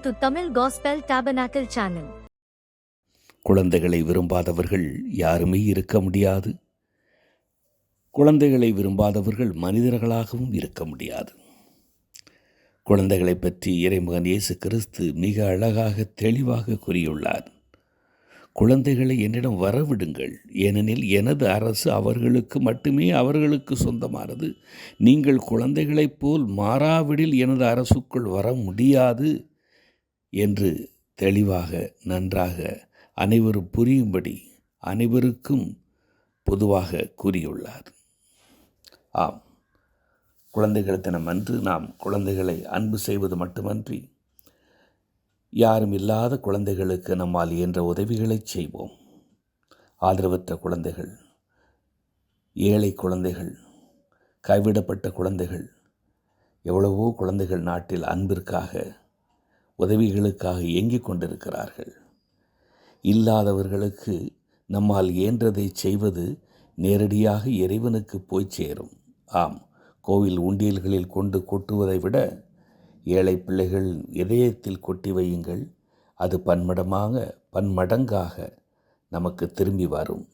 to Tamil Gospel Tabernacle channel. குழந்தைகளை விரும்பாதவர்கள் யாருமே இருக்க முடியாது. குழந்தைகளை விரும்பாதவர்கள் மனிதர்களாகவும் இருக்க முடியாது. குழந்தைகளை பற்றி இறைமகன் இயேசு கிறிஸ்து மிக அழகாக தெளிவாக கூறியுள்ளார். குழந்தைகளை என்னிடம் வரவிடுங்கள், ஏனெனில் எனது அரசு அவர்களுக்கு மட்டுமே அவர்களுக்கு சொந்தமானது. நீங்கள் குழந்தைகளைப் போல் மாறாவிடில் எனது அரசுக்குள் வர முடியாது என்று தெளிவாக நன்றாக அனைவரும் புரியும்படி அனைவருக்கும் பொதுவாக கூறியுள்ளார். ஆம், குழந்தைகள் தினம் அன்று நாம் குழந்தைகளை அன்பு செய்வது மட்டுமன்றி யாரும் இல்லாத குழந்தைகளுக்கு நம்மால் இயன்ற உதவிகளை செய்வோம். ஆதரவற்ற குழந்தைகள், ஏழை குழந்தைகள், கைவிடப்பட்ட குழந்தைகள், எவ்வளவோ குழந்தைகள் நாட்டில் அன்பிற்காக உதவிகளுக்காக இயங்கிக் கொண்டிருக்கிறார்கள். இல்லாதவர்களுக்கு நம்மால் இயன்றதை செய்வது நேரடியாக இறைவனுக்கு போய் சேரும். ஆம், கோவில் உண்டியல்களில் கொண்டு கொட்டுவதை விட ஏழை பிள்ளைகள் இதயத்தில் கொட்டி வையுங்கள். அது பன்மடங்காக நமக்கு திரும்பி வரும்.